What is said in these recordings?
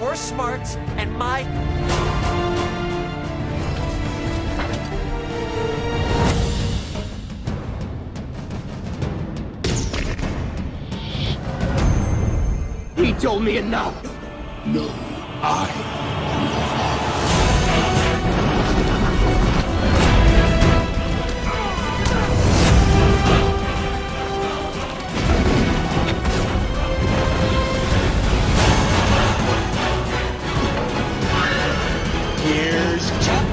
your smarts and my... He told me enough. No, I. Here's Chuck.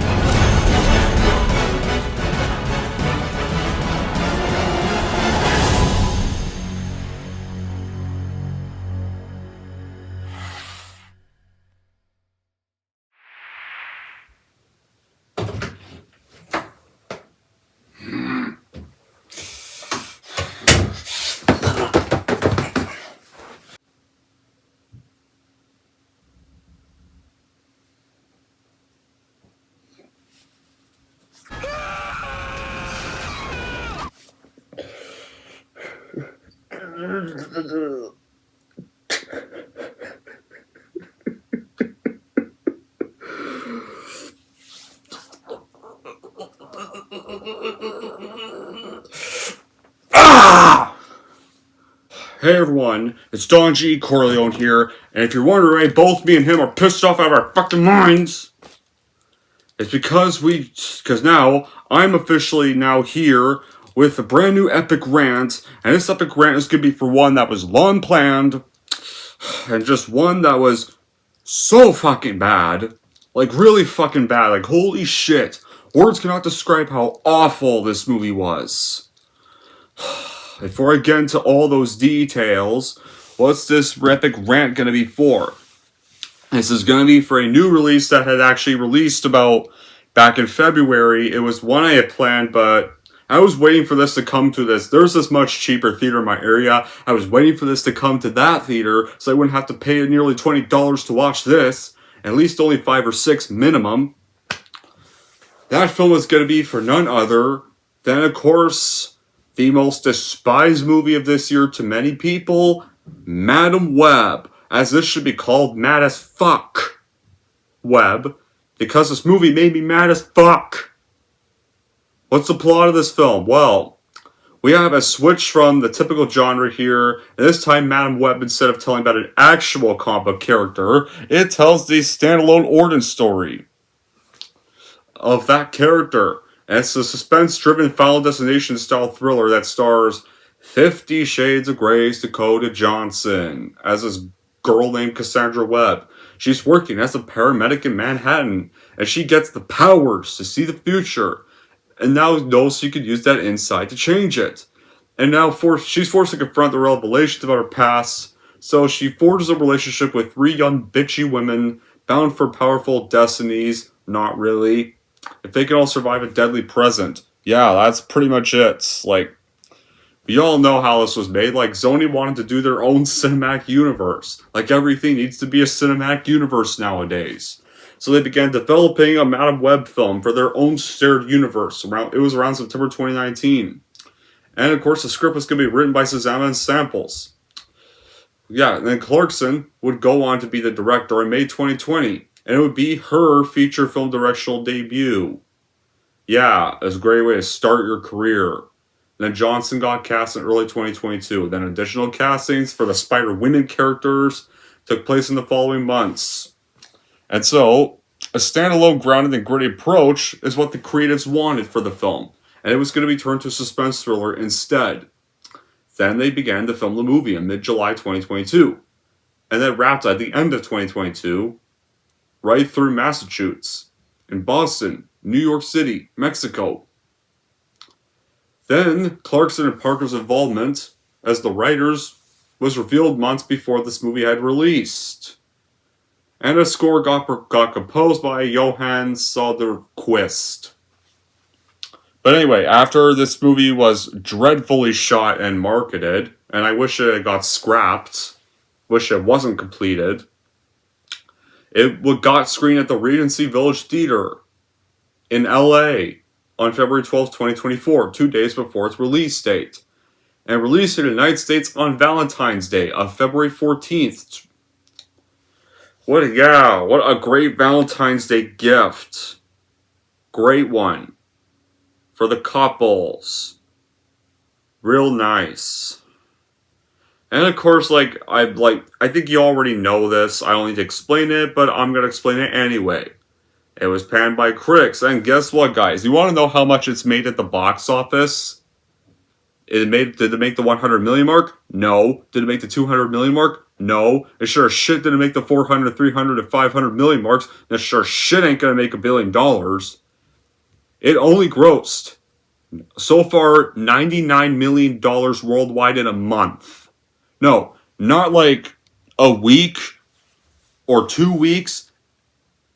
Hey everyone, it's Don G. Corleone here, and if you're wondering why both me and him are pissed off out of our fucking minds, it's because now I'm officially now here with a brand new epic rant, and this epic rant is going to be for one that was long planned, and just one that was so fucking bad, like really fucking bad, like holy shit, words cannot describe how awful this movie was. Before I get into all those details, what's this epic rant going to be for? This is going to be for a new release that had actually released about back in February. It was one I had planned, but I was waiting for this to come to this. There's this much cheaper theater in my area. I was waiting for this to come to that theater so I wouldn't have to pay nearly $20 to watch this. At least only $5 or $6 minimum. That film was going to be for none other than, of course, the most despised movie of this year to many people, Madam Web, as this should be called Mad as Fuck Web, because this movie made me mad as fuck. What's the plot of this film? Well, we have a switch from the typical genre here, and this time Madam Web, instead of telling about an actual comic book character, it tells the standalone origin story of that character. And it's a suspense-driven Final Destination-style thriller that stars 50 Shades of Grey's Dakota Johnson as this girl named Cassandra Webb. She's working as a paramedic in Manhattan, and she gets the powers to see the future, and now knows she could use that insight to change it. And now she's forced to confront the revelations about her past, so she forges a relationship with 3 young bitchy women bound for powerful destinies. Not really. If they can all survive a deadly present. Yeah, that's pretty much it. Like, we all know how this was made. Like, Sony wanted to do their own cinematic universe. Like, everything needs to be a cinematic universe nowadays. So they began developing a Madam Web film for their own shared universe. It was around September 2019. And, of course, the script was going to be written by Susanna and Samples. Yeah, and then Clarkson would go on to be the director in May 2020. And it would be her feature film directorial debut. Yeah, it's a great way to start your career. And then Johnson got cast in early 2022. Then additional castings for the Spider-Women characters took place in the following months. And so, a standalone, grounded and gritty approach is what the creatives wanted for the film. And it was going to be turned to a suspense thriller instead. Then they began to film the movie in mid-July 2022. And then wrapped at the end of 2022, right through Massachusetts, in Boston, New York City, Mexico. Then, Clarkson and Parker's involvement as the writers was revealed months before this movie had released. And a score got composed by Johann Soderquist. But anyway, after this movie was dreadfully shot and marketed, and I wish it had got scrapped, wish it wasn't completed, it got screened at the Regency Village Theater in LA on February 12, 2024, 2 days before its release date. And released in the United States on Valentine's Day of February 14th. What a great Valentine's Day gift. Great one. For the couples. Real nice. And of course, I think you already know this. I don't need to explain it, but I'm gonna explain it anyway. It was panned by critics, and guess what, guys? You want to know how much it's made at the box office? Did it make the 100 million mark? No. Did it make the 200 million mark? No. It sure as shit didn't make the 400, 300, and 500 million marks. And it sure as shit ain't gonna make $1 billion. It only grossed, so far, $99 million worldwide in a month. No, not like a week or 2 weeks.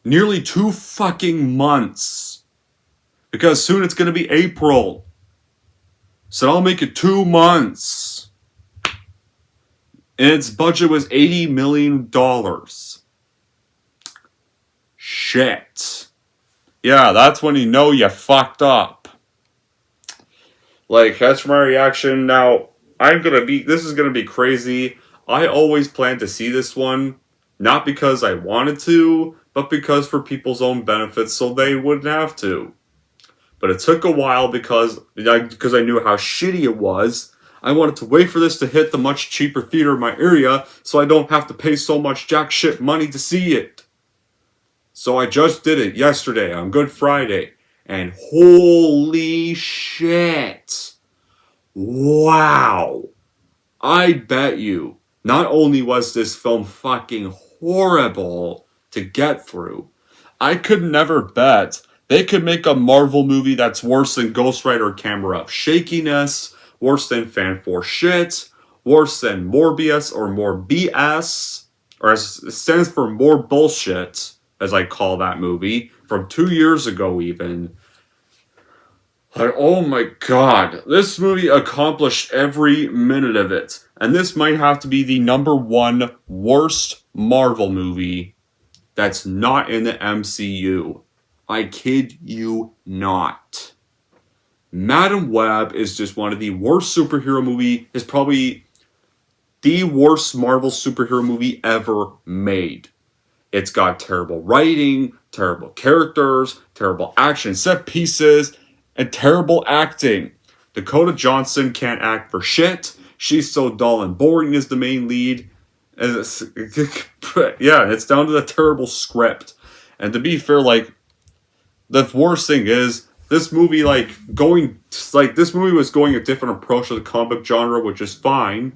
Nearly 2 fucking months. Because soon it's gonna be April. So I'll make it 2 months. And its budget was $80 million. Shit. Yeah, that's when you know you fucked up. Like, that's my reaction. Now, this is gonna be crazy. I always planned to see this one. Not because I wanted to, but because for people's own benefits, so they wouldn't have to. But it took a while because I knew how shitty it was. I wanted to wait for this to hit the much cheaper theater in my area, so I don't have to pay so much jack shit money to see it. So I just did it yesterday on Good Friday, and holy shit. Wow. I bet you, not only was this film fucking horrible to get through, I could never bet they could make a Marvel movie that's worse than Ghost Rider Camera of Shakiness, worse than Fan for Shit, worse than Morbius or More BS, or as it stands for More Bullshit, as I call that movie, from 2 years ago even. Like, oh my god, this movie accomplished every minute of it. And this might have to be the #1 worst Marvel movie that's not in the MCU. I kid you not. Madam Web is just one of the worst superhero movie. It's probably the worst Marvel superhero movie ever made. It's got terrible writing, terrible characters, terrible action set pieces, and terrible acting. Dakota Johnson can't act for shit. She's so dull and boring as the main lead. And it's down to the terrible script. And to be fair, the worst thing is, this movie this movie was going a different approach to the comic genre, which is fine.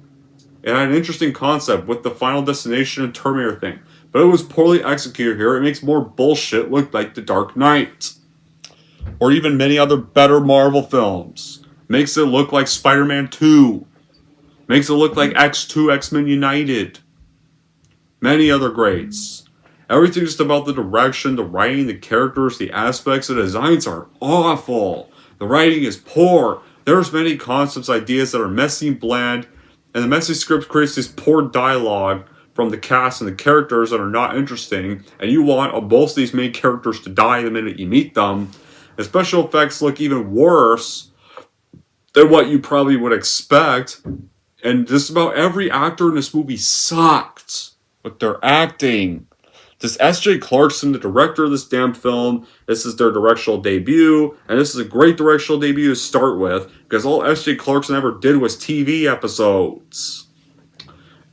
It had an interesting concept with the Final Destination and Terminator thing. But it was poorly executed here. It makes more bullshit look like The Dark Knight. Or even many other better Marvel films. Makes it look like Spider-Man 2. Makes it look like X2, X-Men United. Many other greats. Everything just about the direction, the writing, the characters, the aspects, the designs are awful. The writing is poor. There's many concepts, ideas that are messy and bland. And the messy script creates this poor dialogue from the cast and the characters that are not interesting. And you want most of these main characters to die the minute you meet them. The special effects look even worse than what you probably would expect. And just about every actor in this movie sucked with their acting. This S.J. Clarkson, the director of this damn film, this is their directorial debut, and this is a great directorial debut to start with, because all S.J. Clarkson ever did was TV episodes.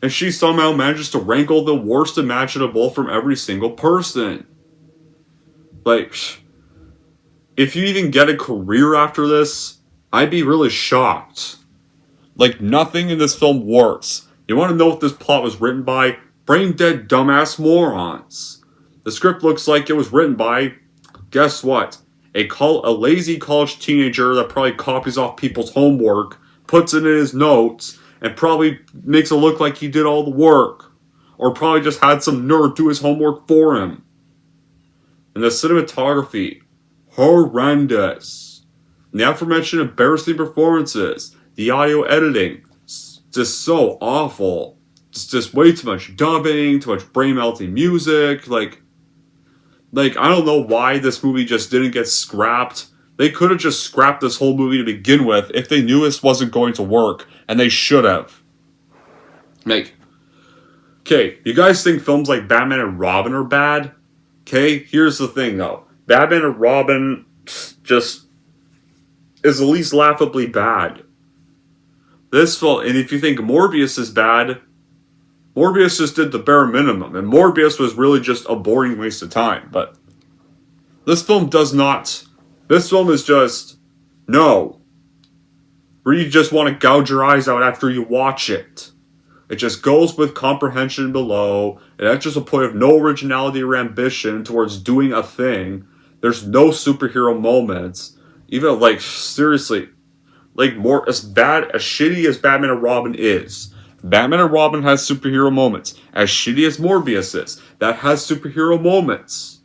And she somehow manages to wrangle the worst imaginable from every single person. If you even get a career after this, I'd be really shocked. Nothing in this film works. You want to know what this plot was written by? Brain dead dumbass morons. The script looks like it was written by, guess what? A lazy college teenager that probably copies off people's homework, puts it in his notes, and probably makes it look like he did all the work. Or probably just had some nerd do his homework for him. And the cinematography, horrendous. And the aforementioned embarrassing performances, the audio editing, just so awful. Just way too much dubbing, too much brain-melting music, I don't know why this movie just didn't get scrapped. They could have just scrapped this whole movie to begin with if they knew this wasn't going to work, and they should have. Can Okay, you guys think films like Batman and Robin are bad? Okay, here's the thing though. Batman and Robin just is the least laughably bad. This film, and if you think Morbius is bad, Morbius just did the bare minimum, and Morbius was really just a boring waste of time. But this film does not. This film is just no. Where you just want to gouge your eyes out after you watch it. It just goes with comprehension below. It has just a point of no originality or ambition towards doing a thing. There's no superhero moments. Even like seriously, like more as shitty as Batman and Robin is. Batman and Robin has superhero moments. As shitty as Morbius is, that has superhero moments.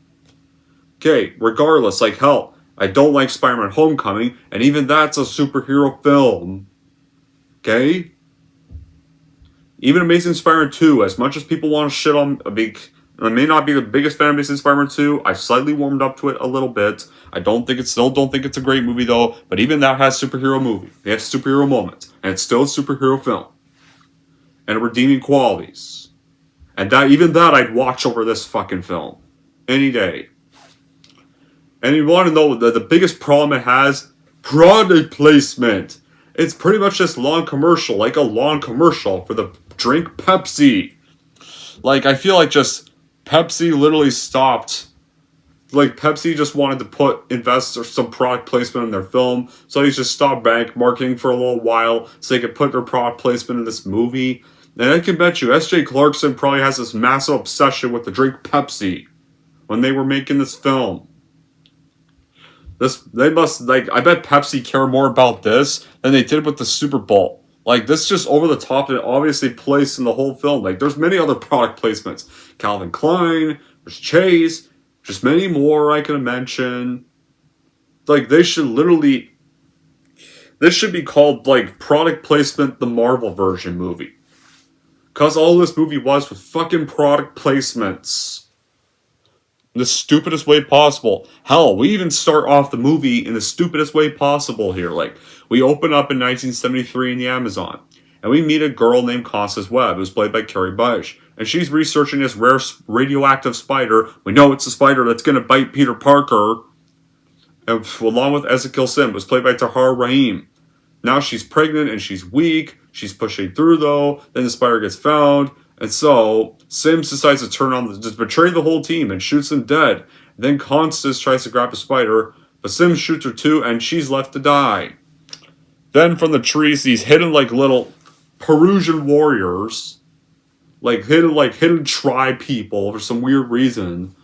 Okay, regardless, like hell, I don't like Spider-Man Homecoming, and even that's a superhero film. Okay? Even Amazing Spider-Man 2, as much as people want to shit on, I may not be the biggest fan of Amazing Spider-Man 2, I've slightly warmed up to it a little bit. I still don't think it's a great movie though, but even that has superhero movie. It has superhero moments, and it's still a superhero film. And redeeming qualities. And even that I'd watch over this fucking film. Any day. And you want to know the biggest problem it has? Product placement. It's pretty much this lawn commercial, like a lawn commercial for the drink Pepsi. Like, I feel like just Pepsi literally stopped. Like, Pepsi just wanted to invest some product placement in their film, so they just stopped marketing for a little while so they could put their product placement in this movie. And I can bet you, S.J. Clarkson probably has this massive obsession with the drink Pepsi when they were making this film. They must, like, I bet Pepsi care more about this than they did with the Super Bowl. Like, this is just over the top and obviously placed in the whole film. Like, there's many other product placements. Calvin Klein, there's Chase, just many more I can mention. Like, this should be called, like, product placement, the Marvel version movie. Because all this movie was fucking product placements. In the stupidest way possible. Hell, we even start off the movie in the stupidest way possible here. Like, we open up in 1973 in the Amazon. And we meet a girl named Constance Webb, who's played by Carrie Bush. And she's researching this rare radioactive spider. We know it's a spider that's going to bite Peter Parker. And, along with Ezekiel Sim, who's played by Tahar Rahim. Now she's pregnant and she's weak. She's pushing through though. Then the spider gets found. And so, Sims decides to just betray the whole team and shoots them dead. Then Constance tries to grab a spider, but Sims shoots her too, and she's left to die. Then from the trees, these hidden like little Perusian warriors, hidden tribe people for some weird reason,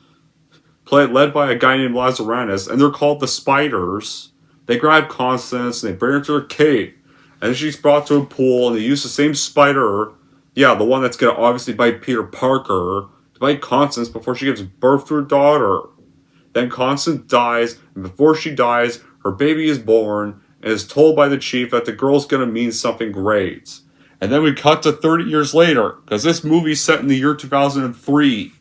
led by a guy named Lazaranus, and they're called the Spiders. They grab Constance and they bring her to her cave. And then she's brought to a pool, and they use the same spider. Yeah, the one that's going to obviously bite Peter Parker, to bite Constance before she gives birth to her daughter. Then Constance dies, and before she dies, her baby is born, and is told by the chief that the girl's going to mean something great. And then we cut to 30 years later, because this movie's set in the year 2003.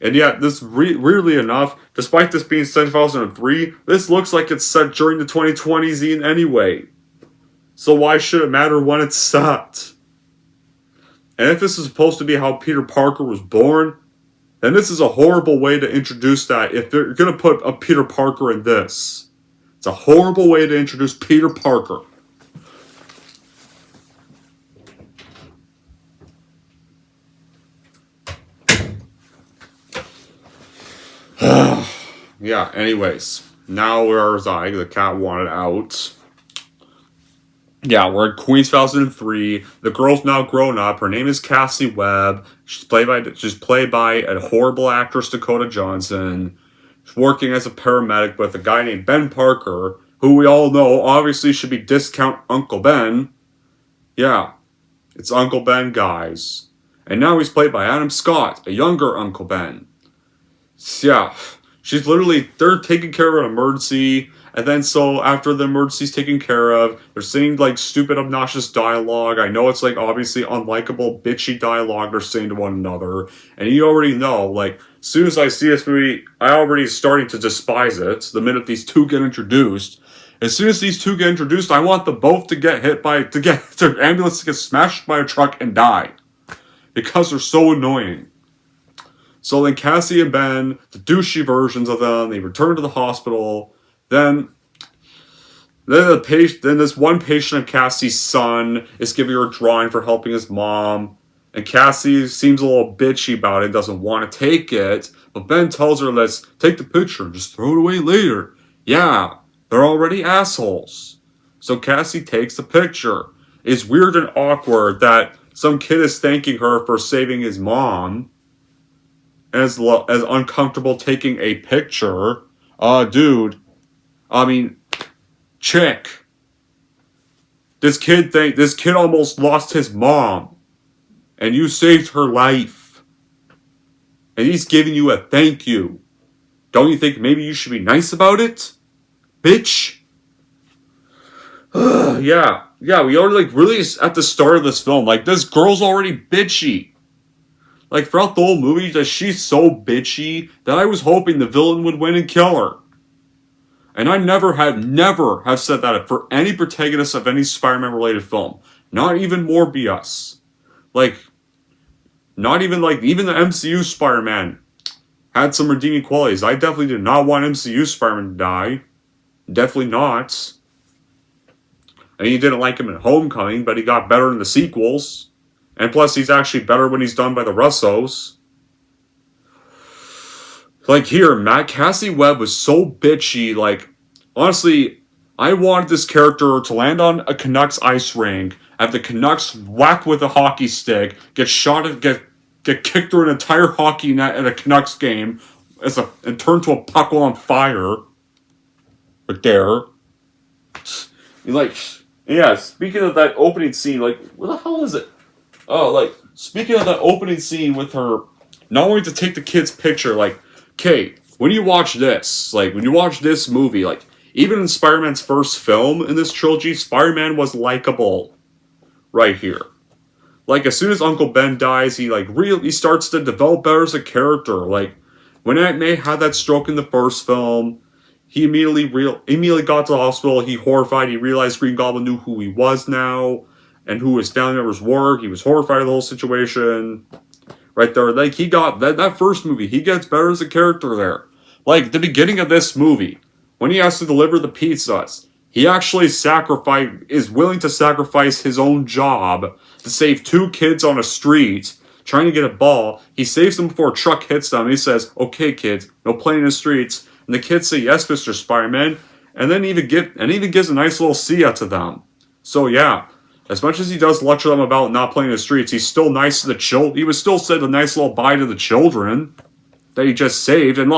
And yet, weirdly enough, despite this being set in 2003, this looks like it's set during the 2020s in anyway. So why should it matter when it's set? And if this is supposed to be how Peter Parker was born, then this is a horrible way to introduce that. If they're going to put a Peter Parker in this, it's a horrible way to introduce Peter Parker. Yeah, anyways. Now where's I? The cat wanted out. Yeah, we're in Queens 2003. The girl's now grown up. Her name is Cassie Webb. She's played by a horrible actress, Dakota Johnson. She's working as a paramedic with a guy named Ben Parker, who we all know obviously should be Discount Uncle Ben. Yeah, it's Uncle Ben, guys. And now he's played by Adam Scott, a younger Uncle Ben. Yeah, they're taking care of an emergency. And then so after the emergency's taken care of, they're saying like stupid, obnoxious dialogue. I know it's like obviously unlikable, bitchy dialogue they're saying to one another. And you already know, like, as soon as I see this movie, I already starting to despise it. The minute these two get introduced. As soon as these two get introduced, I want them both to get the ambulance to get smashed by a truck and die. because they're so annoying. So then Cassie and Ben, the douchey versions of them, they return to the hospital. Then this one patient of Cassie's son is giving her a drawing for helping his mom. And Cassie seems a little bitchy about it, doesn't want to take it. But Ben tells her, let's take the picture and just throw it away later. Yeah, they're already assholes. So Cassie takes the picture. It's weird and awkward that some kid is thanking her for saving his mom. As uncomfortable taking a picture. Chick. This kid almost lost his mom. And you saved her life. And he's giving you a thank you. Don't you think maybe you should be nice about it? Bitch. Yeah, we are really at the start of this film. This girl's already bitchy. Throughout the whole movie, she's so bitchy that I was hoping the villain would win and kill her. And I never have said that for any protagonist of any Spider-Man related film. Not even Morbius. Not even even the MCU Spider-Man had some redeeming qualities. I definitely did not want MCU Spider-Man to die. Definitely not. I mean, you didn't like him in Homecoming, but he got better in the sequels. And plus, he's actually better when he's done by the Russos. Here, Cassie Webb was so bitchy. Honestly, I wanted this character to land on a Canucks ice rink, have the Canucks whack with a hockey stick, get kicked through an entire hockey net at a Canucks game, and turn to a puck on fire. Right there. Yeah, speaking of that opening scene, what the hell is it? Oh, speaking of that opening scene with her not wanting to take the kid's picture, okay, when you watch this, when you watch this movie, even in Spider-Man's first film in this trilogy, Spider-Man was likable. Right here. As soon as Uncle Ben dies, he starts to develop better as a character. When Aunt May had that stroke in the first film, he immediately got to the hospital, he horrified, he realized Green Goblin knew who he was now. And who his family members were. He was horrified of the whole situation. Right there. He got that first movie. He gets better as a character there. The beginning of this movie. When he has to deliver the pizzas. He actually is willing to sacrifice his own job to save two kids on a street. Trying to get a ball. He saves them before a truck hits them. He says, okay kids, no playing in the streets. And the kids say, yes, Mr. Spider-Man. And then even gives a nice little see-ya to them. So yeah. As much as he does lecture them about not playing in the streets, he's still nice to the children. He would still say a nice little bye to the children that he just saved. And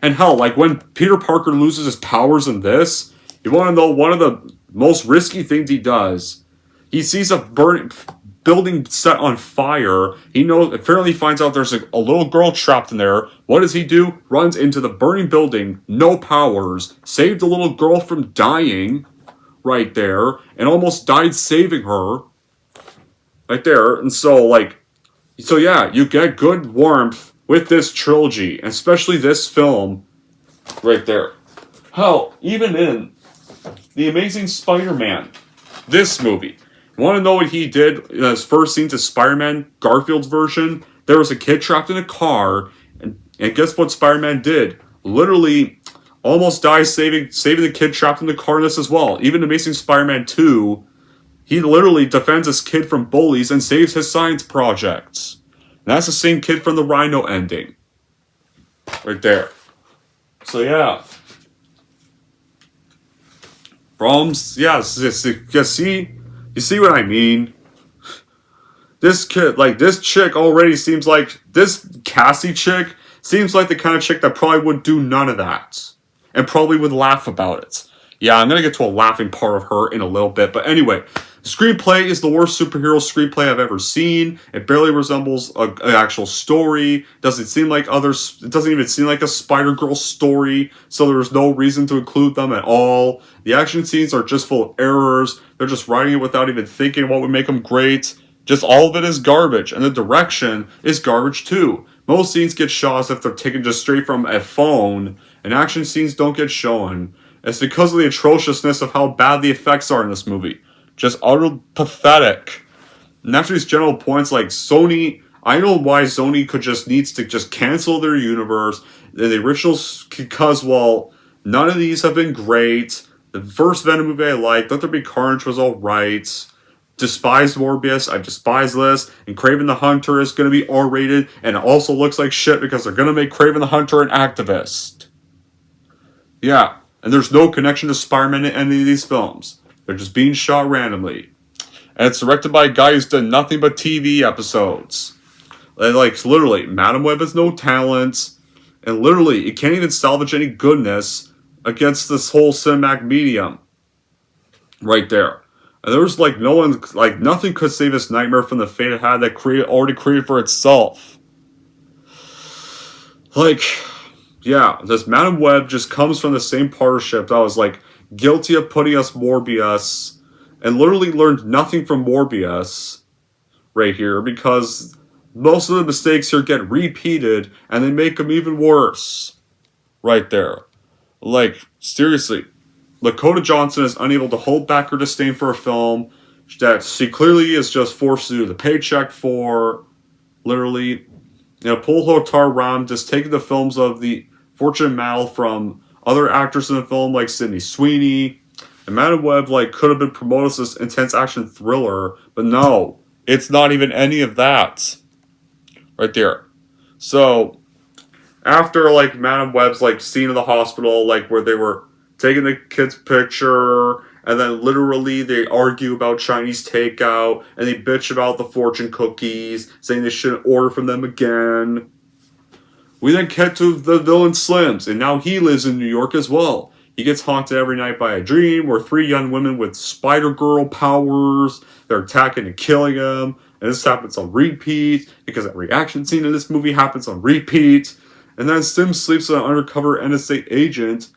hell, when Peter Parker loses his powers in this, you want to know one of the most risky things he does? He sees a building set on fire. Apparently finds out there's a little girl trapped in there. What does he do? Runs into the burning building, no powers, saved the little girl from dying. Right there, and almost died saving her. Right there, and so yeah, you get good warmth with this trilogy, and especially this film. Right there. Hell, even in The Amazing Spider-Man, this movie. You want to know what he did in his first scenes of Spider-Man, Garfield's version? There was a kid trapped in a car, and guess what Spider-Man did? Literally almost dies saving the kid trapped in the car in this as well. Even Amazing Spider-Man 2, he literally defends this kid from bullies and saves his science projects. And that's the same kid from the Rhino ending. Right there. So yeah. You see what I mean? This kid, this chick already seems this Cassie chick seems like the kind of chick that probably would do none of that. And probably would laugh about it. Yeah, I'm going to get to a laughing part of her in a little bit. But anyway, the screenplay is the worst superhero screenplay I've ever seen. It barely resembles an actual story. It doesn't even seem like a Spider-Girl story. So there's no reason to include them at all. The action scenes are just full of errors. They're just writing it without even thinking what would make them great. Just all of it is garbage. And the direction is garbage too. Most scenes get shot as if they're taken just straight from a phone. And action scenes don't get shown. It's because of the atrociousness of how bad the effects are in this movie. Just utterly pathetic. And after these general points, Sony, I know why Sony needs to just cancel their universe. The originals, because, well, none of these have been great. The first Venom movie I liked, Let There Be Carnage was alright. Despised Morbius, I despise this. And Kraven the Hunter is going to be R-rated, and it also looks like shit because they're going to make Kraven the Hunter an activist. Yeah, and there's no connection to Spider-Man in any of these films. They're just being shot randomly. And it's directed by a guy who's done nothing but TV episodes. And, like, literally, Madam Web has no talent. And literally, it can't even salvage any goodness against this whole cinematic medium. Right there. And there was, like, no one, like, nothing could save this nightmare from the fate it had that already created for itself. Like, yeah, this Madam Web just comes from the same partnership that was, like, guilty of putting us Morbius, and literally learned nothing from Morbius right here, because most of the mistakes here get repeated, and they make them even worse. Right there. Like, seriously. Dakota Johnson is unable to hold back her disdain for a film that she clearly is just forced to do the paycheck for. Literally. You know, Paul Hotar Ram just taking the films of the Fortune Mal from other actors in the film, like Sydney Sweeney. And Madam Web, like, could have been promoted as this intense action thriller, but no. It's not even any of that. Right there. So, after, like, Madam Web's, like, scene in the hospital, like, where they were taking the kid's picture, and then literally they argue about Chinese takeout, and they bitch about the fortune cookies, saying they shouldn't order from them again. We then get to the villain Slims, and now he lives in New York as well. He gets haunted every night by a dream where 3 young women with Spider-Girl powers, they're attacking and killing him, and this happens on repeat, because every action scene in this movie happens on repeat. And then Sims sleeps with an undercover NSA agent.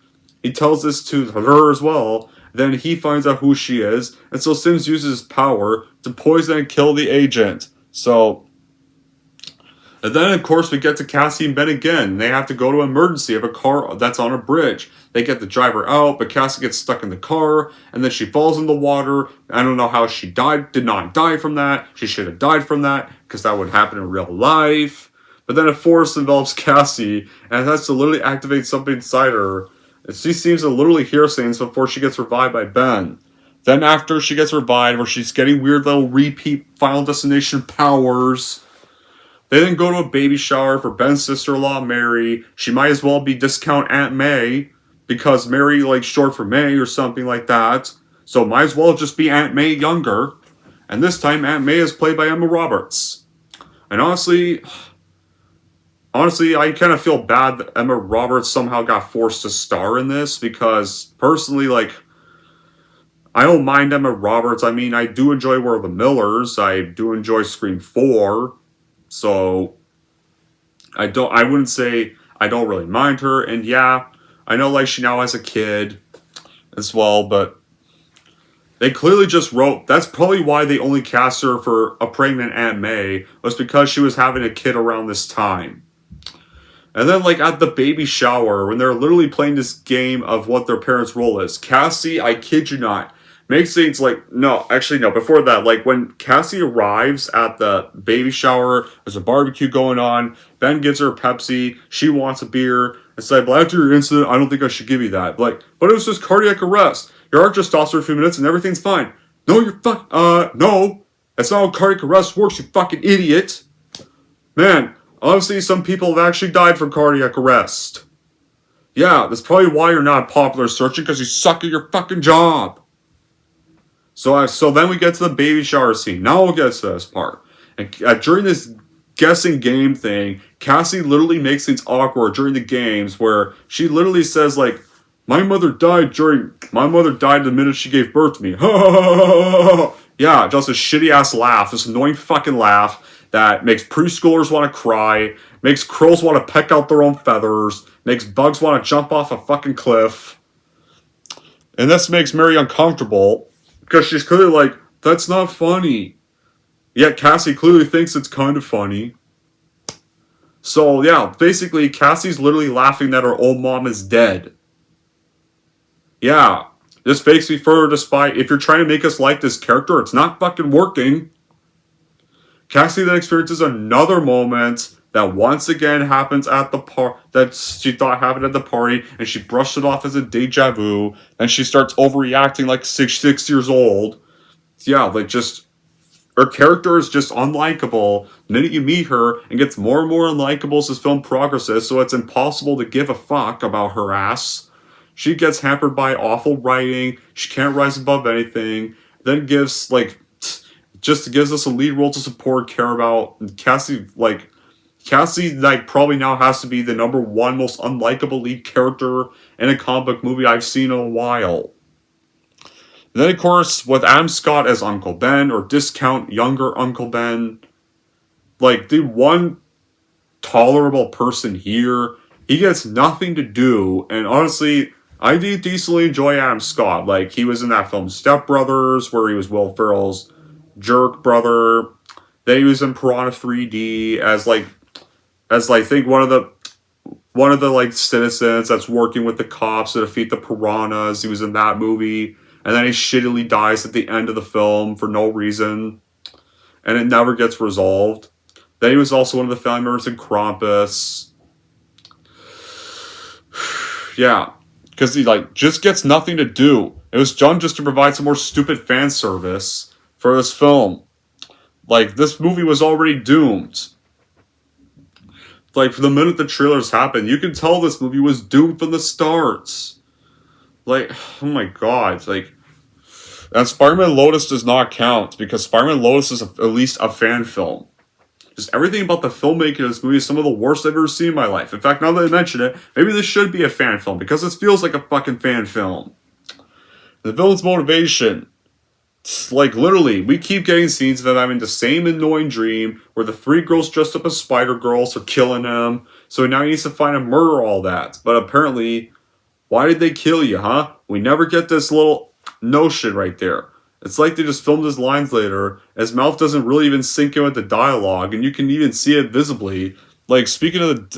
He tells this to her as well. Then he finds out who she is. And so Sims uses his power to poison and kill the agent. So, and then of course we get to Cassie and Ben again. They have to go to an emergency of a car that's on a bridge. They get the driver out, but Cassie gets stuck in the car. And then she falls in the water. I don't know how she did not die from that. She should have died from that, because that would happen in real life. But then a force envelops Cassie, and it has to literally activate something inside her. And she seems to literally hear things before she gets revived by Ben. Then after she gets revived, where she's getting weird little repeat Final Destination powers, they then go to a baby shower for Ben's sister-in-law, Mary. She might as well be discount Aunt May, because Mary, like, short for May or something like that. So might as well just be Aunt May younger. And this time, Aunt May is played by Emma Roberts. And honestly, I kind of feel bad that Emma Roberts somehow got forced to star in this, because personally, like, I don't mind Emma Roberts. I mean, I do enjoy We're the Millers. I do enjoy Scream 4. So, I wouldn't say I don't really mind her. And yeah, I know, like, she now has a kid as well, but they clearly just wrote, that's probably why they only cast her for a pregnant Aunt May, was because she was having a kid around this time. And then, like, at the baby shower, when they're literally playing this game of what their parents' role is, Cassie, I kid you not, makes things like, no, before that, like, when Cassie arrives at the baby shower, there's a barbecue going on, Ben gives her a Pepsi, she wants a beer, and said, well, after your incident, I don't think I should give you that. But it was just cardiac arrest. Your heart just stops for a few minutes and everything's fine. No, no, that's not how cardiac arrest works, you fucking idiot. Man, obviously, some people have actually died from cardiac arrest. Yeah, that's probably why you're not popular searching, because you suck at your fucking job. So then we get to the baby shower scene. Now we'll get to this part. And during this guessing game thing, Cassie literally makes things awkward during the games, where she literally says, like, my mother died the minute she gave birth to me. Yeah, just a shitty ass laugh, this annoying fucking laugh that makes preschoolers want to cry, makes crows want to peck out their own feathers, makes bugs want to jump off a fucking cliff. And this makes Mary uncomfortable, because she's clearly like, that's not funny. Yet Cassie clearly thinks it's kind of funny. So yeah, basically Cassie's literally laughing that her old mom is dead. Yeah, this makes me further despise, if you're trying to make us like this character, it's not fucking working. Cassie then experiences another moment that once again happens at the that she thought happened at the party, and she brushed it off as a deja vu. And she starts overreacting like six years old. Yeah, like just her character is just unlikable the minute you meet her, and gets more and more unlikable as this film progresses. So it's impossible to give a fuck about her ass. She gets hampered by awful writing. She can't rise above anything. Then gives just gives us a lead role to support, care about. And Cassie probably now has to be the number one most unlikable lead character in a comic book movie I've seen in a while. And then, of course, with Adam Scott as Uncle Ben, or discount younger Uncle Ben, like, the one tolerable person here, he gets nothing to do, and honestly, I did decently enjoy Adam Scott. Like, he was in that film Step Brothers, where he was Will Ferrell's jerk brother. Then he was in Piranha 3D as I think one of the like citizens that's working with the cops to defeat the piranhas. He was in that movie, and then he shittily dies at the end of the film for no reason, and it never gets resolved. Then he was also one of the family members in Krampus. Yeah, because he just gets nothing to do. It was done just to provide some more stupid fan service for this film. Like, this movie was already doomed. Like, from the minute the trailers happened, you can tell this movie was doomed from the start. Like, oh my god, and Spider-Man Lotus does not count, because Spider-Man Lotus is at least a fan film. Just everything about the filmmaking of this movie is some of the worst I've ever seen in my life. In fact, now that I mention it, maybe this should be a fan film, because this feels like a fucking fan film. The villain's motivation. Literally, we keep getting scenes of him having the same annoying dream where the three girls dressed up as Spider-Girls are killing him, so now he needs to find and murder all that. But apparently, why did they kill you, huh? We never get this little notion right there. It's like they just filmed his lines later. His mouth doesn't really even sink in with the dialogue, and you can even see it visibly. Speaking of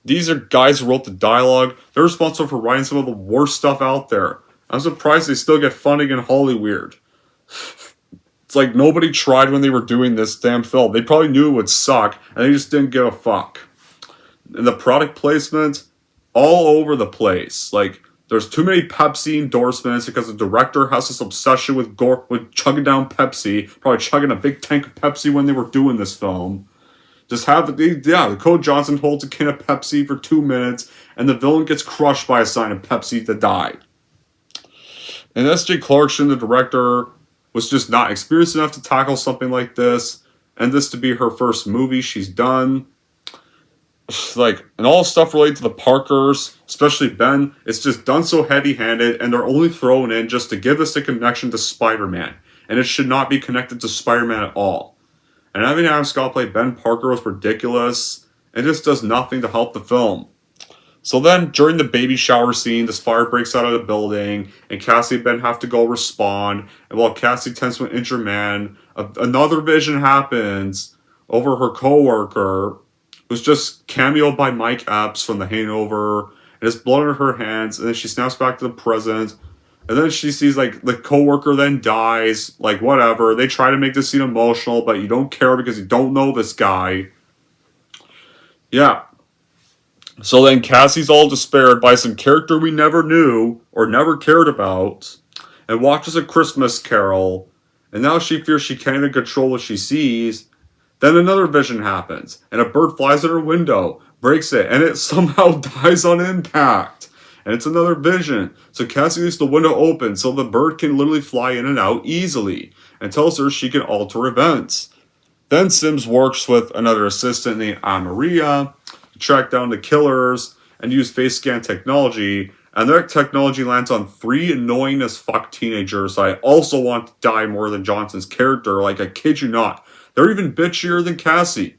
these are guys who wrote the dialogue. They're responsible for writing some of the worst stuff out there. I'm surprised they still get funding in Hollywood. It's like nobody tried when they were doing this damn film. They probably knew it would suck, and they just didn't give a fuck. And the product placement, all over the place. There's too many Pepsi endorsements because the director has this obsession with chugging down Pepsi. Probably chugging a big tank of Pepsi when they were doing this film. The Code Johnson holds a can of Pepsi for 2 minutes, and the villain gets crushed by a sign of Pepsi to die. And S.J. Clarkson, the director, was just not experienced enough to tackle something like this, and this to be her first movie she's done. And all stuff related to the Parkers, especially Ben, it's just done so heavy-handed, and they're only thrown in just to give us a connection to Spider-Man, and it should not be connected to Spider-Man at all. And having Adam Scott play Ben Parker was ridiculous, and just does nothing to help the film. So then, during the baby shower scene, this fire breaks out of the building, and Cassie and Ben have to go respond, and while Cassie tends to an injured man, another vision happens over her co-worker, who's just cameoed by Mike Epps from The Hangover, and there's blood on her hands, and then she snaps back to the present, and then she sees, the co-worker then dies, whatever. They try to make this scene emotional, but you don't care because you don't know this guy. Yeah. So then Cassie's all despaired by some character we never knew, or never cared about, and watches A Christmas Carol, and now she fears she can't even control what she sees. Then another vision happens, and a bird flies at her window, breaks it, and it somehow dies on impact. And it's another vision. So Cassie leaves the window open so the bird can literally fly in and out easily, and tells her she can alter events. Then Sims works with another assistant named Maria to track down the killers and use face scan technology, and their technology lands on 3 annoying as fuck teenagers I also want to die more than Johnson's character. I kid you not. They're even bitchier than Cassie.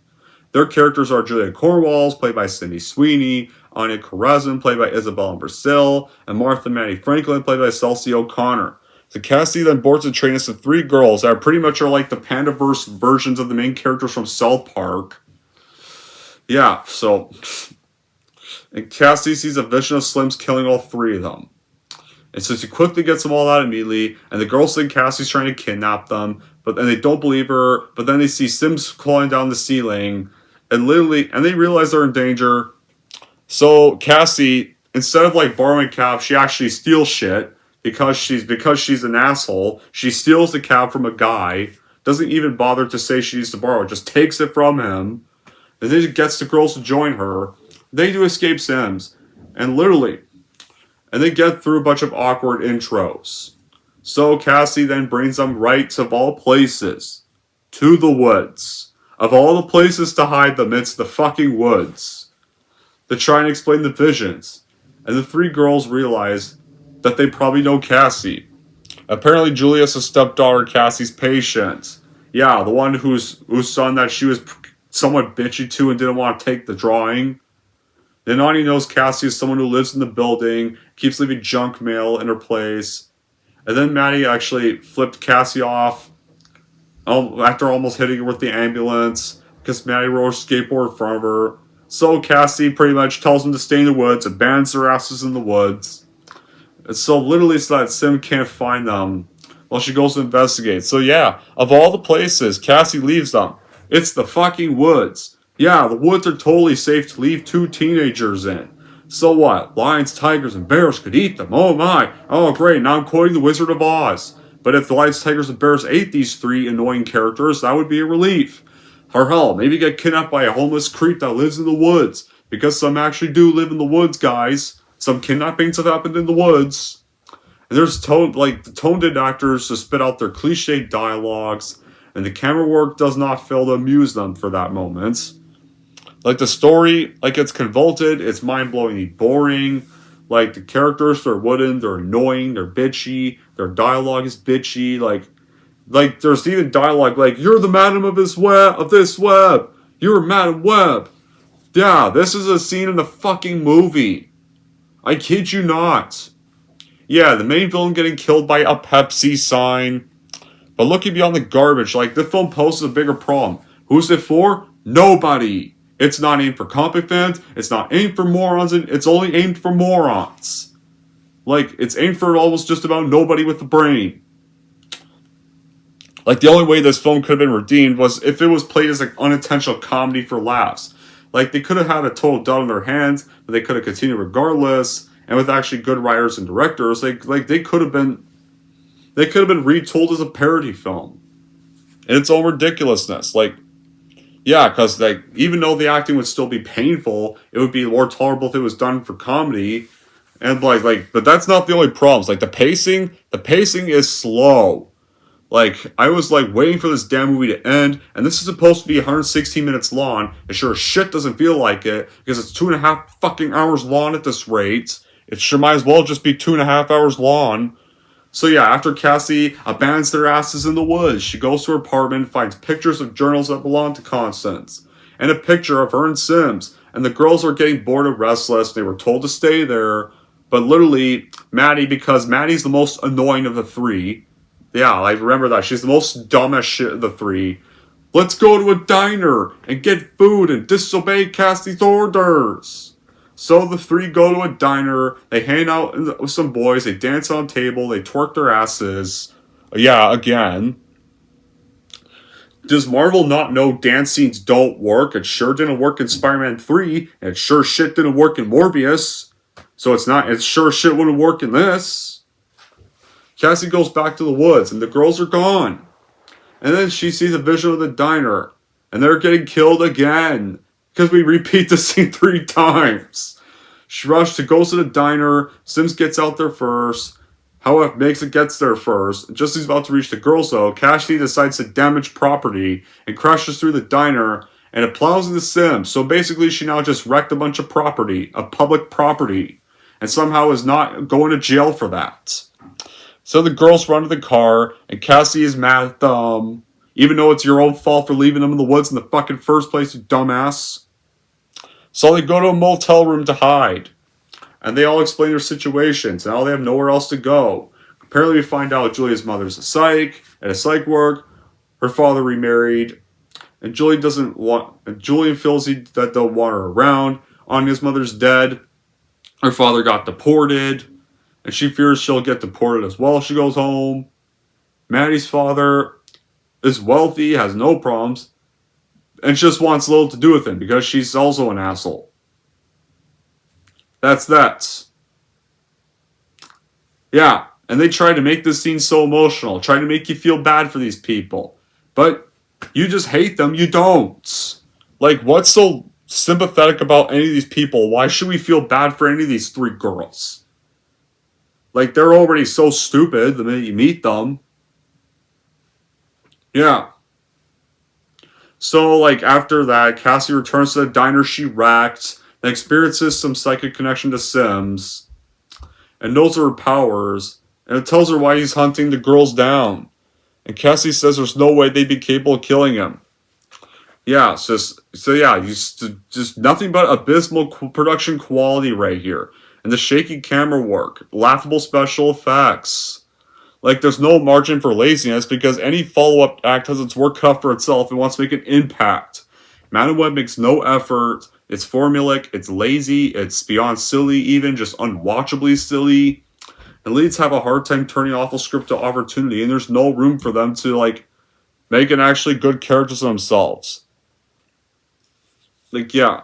Their characters are Julia Cornwallis, played by Sydney Sweeney, Anya Corazon, played by Isabella Brazil, and Martha Manny Franklin, played by Celsi O'Connor. So Cassie then boards a train as to 3 girls that pretty much are the Pandaverse versions of the main characters from South Park. Yeah, and Cassie sees a vision of Slims killing all 3 of them. And so she quickly gets them all out immediately, and the girls think Cassie's trying to kidnap them, and they don't believe her. But then they see Sims crawling down the ceiling, and they realize they're in danger. So Cassie, instead of like borrowing a cab, she actually steals shit because she's an asshole. She steals the cab from a guy, doesn't even bother to say she needs to borrow it, just takes it from him, and then gets the girls to join her. They do escape Sims, and they get through a bunch of awkward intros. So Cassie then brings them right of all places to the woods. Of all the places to hide them, it's the fucking woods. To try and explain the visions. And the three girls realize that they probably know Cassie. Apparently Julia's a stepdaughter, Cassie's patient. Yeah, the one whose son that she was somewhat bitchy to and didn't want to take the drawing. Then Nani knows Cassie is someone who lives in the building, keeps leaving junk mail in her place. And then Maddie actually flipped Cassie off after almost hitting her with the ambulance because Maddie rode her skateboard in front of her. So Cassie pretty much tells them to stay in the woods, abandons their asses in the woods. And so literally so that Sim can't find them while she goes to investigate. So yeah, of all the places Cassie leaves them, it's the fucking woods. Yeah, the woods are totally safe to leave two teenagers in. So what? Lions, tigers, and bears could eat them. Oh my. Oh great, now I'm quoting the Wizard of Oz. But if the lions, tigers, and bears ate these three annoying characters, that would be a relief. Or hell, maybe get kidnapped by a homeless creep that lives in the woods. Because some actually do live in the woods, guys. Some kidnappings have happened in the woods. And there's the tone-deaf actors to spit out their cliche dialogues. And the camera work does not fail to amuse them for that moment. Like the story, it's convoluted, it's mind-blowingly boring. Like the characters, they're wooden, they're annoying, they're bitchy. Their dialogue is bitchy. Like there's even dialogue like, "You're the madam of this web. You're Madam Web." Yeah, this is a scene in the fucking movie. I kid you not. Yeah, the main villain getting killed by a Pepsi sign. But looking beyond the garbage, the film poses a bigger problem. Who's it for? Nobody. It's not aimed for comic fans. It's not aimed for morons. It's only aimed for morons. It's aimed for almost just about nobody with a brain. The only way this film could have been redeemed was if it was played as an unintentional comedy for laughs. They could have had a total dud on their hands, but they could have continued regardless. And with actually good writers and directors, they could have been retold as a parody film. In its own ridiculousness. Yeah, because even though the acting would still be painful, it would be more tolerable if it was done for comedy. And but that's not the only problems. The pacing is slow. I was waiting for this damn movie to end, and this is supposed to be 116 minutes long, and sure as shit doesn't feel like it, because it's 2.5 fucking hours long at this rate. It sure might as well just be 2.5 hours long. So yeah, after Cassie abandons their asses in the woods, she goes to her apartment, finds pictures of journals that belong to Constance, and a picture of her and Sims, and the girls are getting bored and restless, they were told to stay there, but literally, Maddie, because Maddie's the most annoying of the three, yeah, I remember that, she's the most dumbest shit of the three, let's go to a diner, and get food, and disobey Cassie's orders. So the three go to a diner, they hang out with some boys, they dance on a table, they twerk their asses. Yeah, again. Does Marvel not know dance scenes don't work? It sure didn't work in Spider-Man 3, and it sure shit didn't work in Morbius. So it sure shit wouldn't work in this. Cassie goes back to the woods, and the girls are gone. And then she sees a vision of the diner, and they're getting killed again. Because we repeat the scene 3 times. She rushes to go to the diner. Sims gets out there first. However, gets there first. Just as he's about to reach the girls though, Cassie decides to damage property and crashes through the diner and it plows into Sims. So basically she now just wrecked a bunch of property, of public property. And somehow is not going to jail for that. So the girls run to the car and Cassie is mad at them. Even though it's your own fault for leaving them in the woods in the fucking first place, you dumbass. So they go to a motel room to hide. And they all explain their situations. And now they have nowhere else to go. Apparently we find out Julia's mother's a psych. At a psych ward. Her father remarried. And Julian feels that they'll want her around. Anya's mother's dead. Her father got deported. And she fears she'll get deported as well if she goes home. Maddie's father is wealthy, has no problems, and just wants little to do with him because she's also an asshole. That's that. Yeah, and they try to make this scene so emotional, try to make you feel bad for these people. But you just hate them, you don't. Like, what's so sympathetic about any of these people? Why should we feel bad for any of these three girls? Like, they're already so stupid the minute you meet them. Yeah. So, like, after that, Cassie returns to the diner she wrecked and experiences some psychic connection to Sims and knows her powers, and it tells her why he's hunting the girls down. And Cassie says there's no way they'd be capable of killing him. Yeah, it's just nothing but abysmal production quality right here. And the shaky camera work, laughable special effects. Like, there's no margin for laziness because any follow-up act has its work cut for itself and wants to make an impact. Man and Web makes no effort. It's formulaic, it's lazy, it's beyond silly even, just unwatchably silly. And leads have a hard time turning awful script to opportunity, and there's no room for them to, like, make an actually good characters themselves. Like, yeah.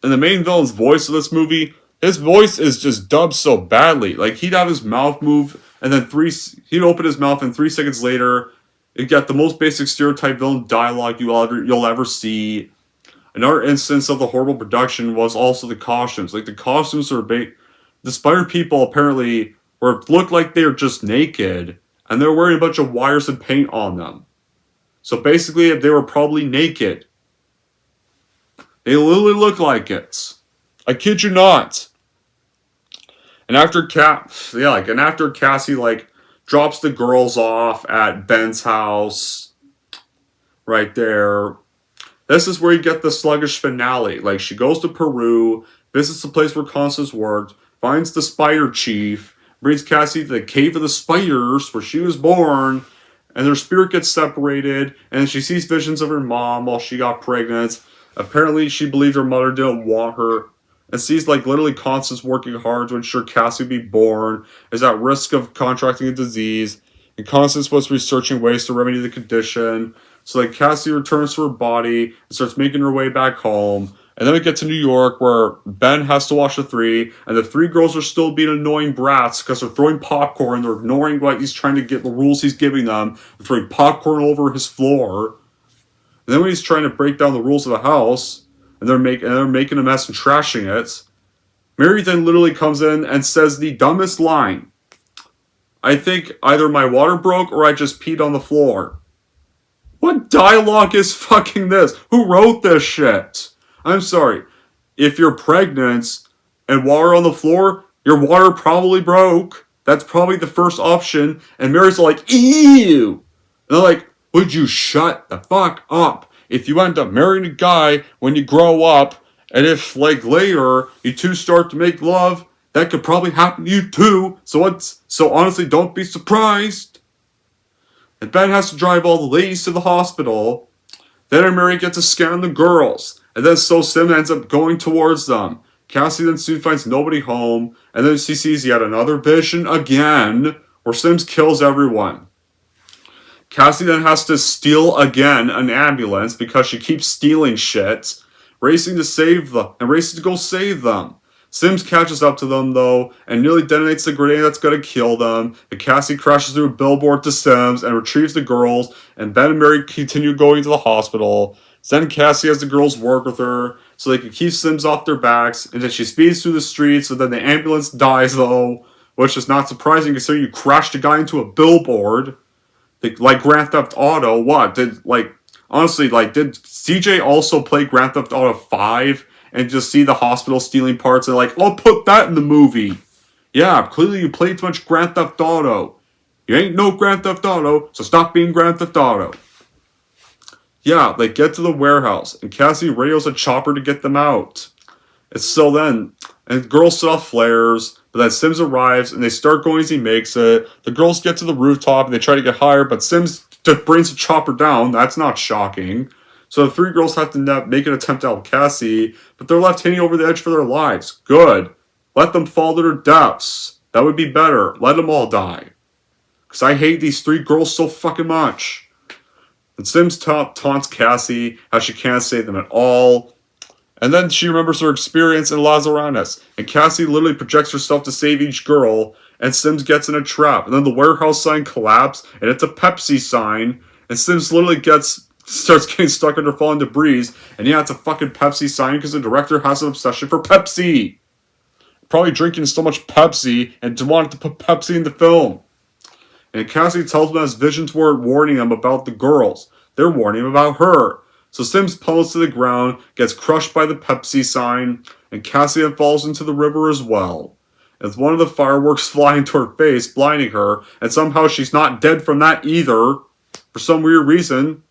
And the main villain's voice of this movie, his voice is just dubbed so badly. Like, he'd have his mouth move, and then he'd open his mouth, and 3 seconds later, it got the most basic stereotype villain dialogue you'll ever see. Another instance of the horrible production was also the costumes. Like, the costumes are the spider people apparently looked like they were just naked, and they were wearing a bunch of wires and paint on them. So basically, they were probably naked. They literally look like it. I kid you not. And after Cassie, drops the girls off at Ben's house, right there. This is where you get the sluggish finale. Like, she goes to Peru, visits the place where Constance worked, finds the spider chief, brings Cassie to the cave of the spiders where she was born, and their spirit gets separated, and she sees visions of her mom while she got pregnant. Apparently, she believed her mother didn't want her, and sees, like, literally Constance working hard to ensure Cassie would be born, is at risk of contracting a disease, and Constance was researching ways to remedy the condition. So, like, Cassie returns to her body and starts making her way back home. And then we get to New York, where Ben has to watch the three, and the three girls are still being annoying brats because they're throwing popcorn, they're ignoring what he's trying to get, the rules he's giving them, they're throwing popcorn over his floor. And then when he's trying to break down the rules of the house, and they're making a mess and trashing it, Mary then literally comes in and says the dumbest line. I think either my water broke or I just peed on the floor. What dialogue is fucking this? Who wrote this shit? I'm sorry. If you're pregnant and water on the floor, your water probably broke. That's probably the first option. And Mary's like, ew! And they're like, would you shut the fuck up? If you end up marrying a guy when you grow up, and if, like, later you two start to make love, that could probably happen to you too. So honestly, don't be surprised. And Ben has to drive all the ladies to the hospital. Then Mary gets to scan the girls. And then so Sim ends up going towards them. Cassie then soon finds nobody home. And then she sees yet another vision again, where Sims kills everyone. Cassie then has to steal again an ambulance because she keeps stealing shit, racing to go save them. Sims catches up to them though, and nearly detonates the grenade that's gonna kill them, and Cassie crashes through a billboard to Sims and retrieves the girls, and Ben and Mary continue going to the hospital. Then Cassie has the girls work with her, so they can keep Sims off their backs, and then she speeds through the streets, and then the ambulance dies though, which is not surprising considering you crashed a guy into a billboard. Like Grand Theft Auto, did CJ also play Grand Theft Auto 5 and just see the hospital stealing parts and like, I'll put that in the movie? Yeah, clearly you played too much Grand Theft Auto. You ain't no Grand Theft Auto, so stop being Grand Theft Auto. Yeah, they get to the warehouse, and Cassie radios a chopper to get them out. And the girls set off flares, but then Sims arrives, and they start going as he makes it. The girls get to the rooftop, and they try to get higher, but Sims just brings the chopper down. That's not shocking. So the three girls have to make an attempt to help Cassie, but they're left hanging over the edge for their lives. Good. Let them fall to their deaths. That would be better. Let them all die. Because I hate these three girls so fucking much. And Sims taunts Cassie how she can't save them at all. And then she remembers her experience in Las Aranas. And Cassie literally projects herself to save each girl. And Sims gets in a trap. And then the warehouse sign collapses. And it's a Pepsi sign. And Sims literally starts getting stuck under falling debris. And yeah, it's a fucking Pepsi sign because the director has an obsession for Pepsi. Probably drinking so much Pepsi and wanted to put Pepsi in the film. And Cassie tells him his visions weren't warning him about the girls. They're warning him about her. So Sims pummels to the ground, gets crushed by the Pepsi sign, and Cassie falls into the river as well. As one of the fireworks fly into her face, blinding her, and somehow she's not dead from that either, for some weird reason.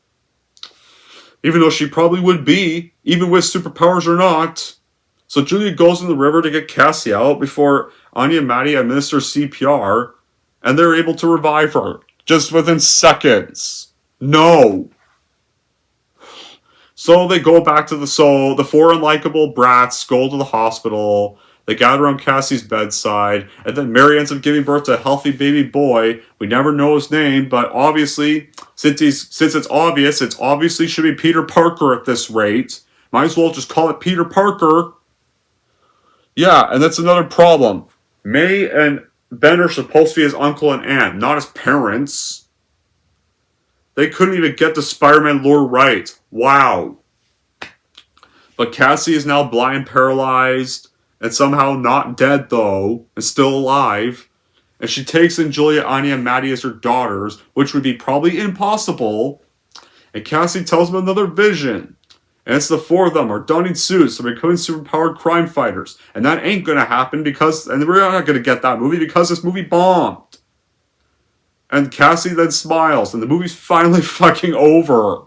Even though she probably would be, even with superpowers or not. So Julia goes in the river to get Cassie out before Anya and Maddie administer CPR, and they're able to revive her just within seconds. No. So they go back to the four unlikable brats go to the hospital. They gather around Cassie's bedside, and then Mary ends up giving birth to a healthy baby boy. We never know his name, but obviously, since it's obvious, it obviously should be Peter Parker at this rate. Might as well just call it Peter Parker. Yeah, and that's another problem. May and Ben are supposed to be his uncle and aunt, not his parents. They couldn't even get the Spider-Man lore right. Wow. But Cassie is now blind, paralyzed, and somehow not dead though, and still alive. And she takes in Julia, Anya, and Maddie as her daughters, which would be probably impossible. And Cassie tells them another vision. And it's the four of them are donning suits, they're becoming superpowered crime fighters. And that ain't gonna happen and we're not gonna get that movie because this movie bombed. And Cassie then smiles, and the movie's finally fucking over.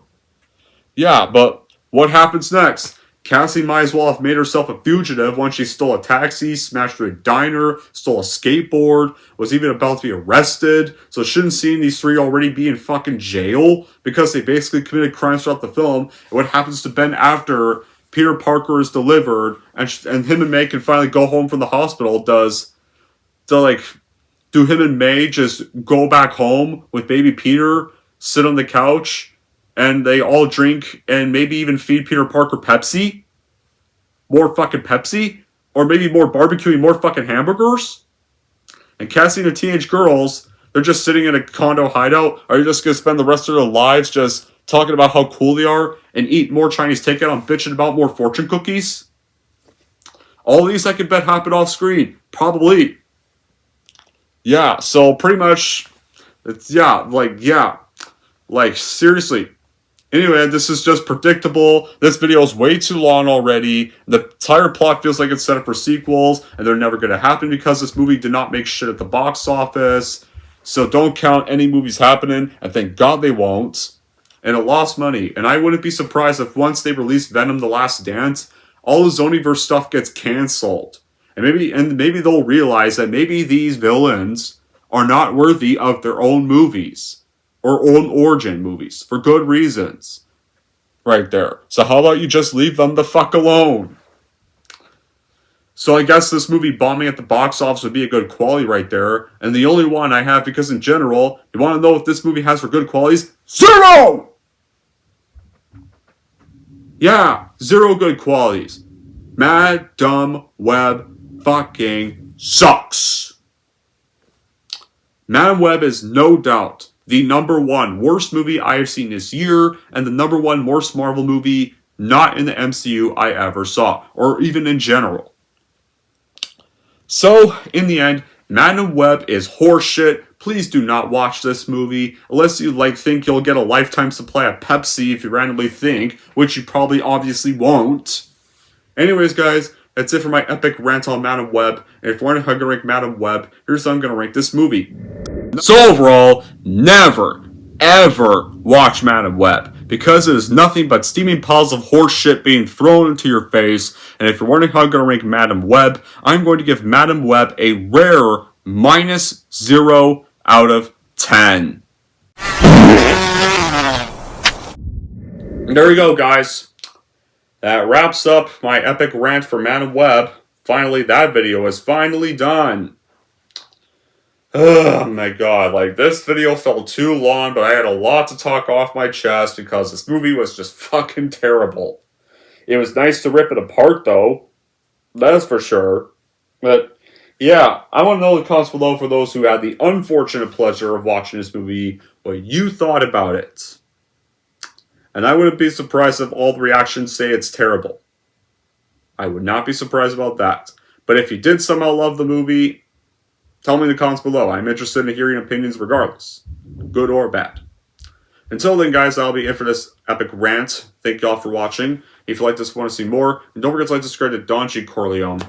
Yeah, but what happens next? Cassie might as well have made herself a fugitive when she stole a taxi, smashed through a diner, stole a skateboard, was even about to be arrested. So shouldn't seeing these three already be in fucking jail? Because they basically committed crimes throughout the film. And what happens to Ben after Peter Parker is delivered, and him and May can finally go home from the hospital, do him and May just go back home with baby Peter, sit on the couch, and they all drink and maybe even feed Peter Parker Pepsi? More fucking Pepsi? Or maybe more barbecuing more fucking hamburgers? And Cassie and the teenage girls, they're just sitting in a condo hideout. Are you just going to spend the rest of their lives just talking about how cool they are and eat more Chinese takeout and bitching about more fortune cookies? All these I could bet happen off screen. Probably. Yeah, so pretty much, seriously. Anyway, this is just predictable. This video is way too long already. The entire plot feels like it's set up for sequels, and they're never going to happen because this movie did not make shit at the box office. So don't count any movies happening, and thank God they won't. And it lost money, and I wouldn't be surprised if once they release Venom: The Last Dance, all the Sonyverse stuff gets canceled. And maybe they'll realize that maybe these villains are not worthy of their own movies or own origin movies for good reasons. Right there. So how about you just leave them the fuck alone? So I guess this movie bombing at the box office would be a good quality right there. And the only one I have, because in general, you want to know what this movie has for good qualities? 0! Yeah, 0 good qualities. Madam Web fucking sucks. Madam Web is no doubt the #1 worst movie I have seen this year, and the #1 worst Marvel movie not in the MCU I ever saw, or even in general. So, in the end, Madam Web is horseshit. Please do not watch this movie, unless you think you'll get a lifetime supply of Pepsi if you randomly think, which you probably obviously won't. Anyways, guys, that's it for my epic rant on Madam Web. And if you're wondering how I'm going to rank Madam Web, here's how I'm going to rank this movie. So overall, never, ever watch Madam Web, because it is nothing but steaming piles of horse shit being thrown into your face. And if you're wondering how I'm going to rank Madam Web, I'm going to give Madam Web a rare -0 out of 10. And there we go, guys. That wraps up my epic rant for Madam Web. Finally, that video is finally done. Oh my god, like, this video felt too long, but I had a lot to talk off my chest because this movie was just fucking terrible. It was nice to rip it apart, though. That's for sure. But, yeah, I want to know in the comments below for those who had the unfortunate pleasure of watching this movie, what you thought about it. And I wouldn't be surprised if all the reactions say it's terrible. I would not be surprised about that. But if you did somehow love the movie, tell me in the comments below. I'm interested in hearing opinions regardless, good or bad. Until then, guys, that'll be it for this epic rant. Thank y'all for watching. If you like this and want to see more, and don't forget to like and subscribe to Don G. Corleone.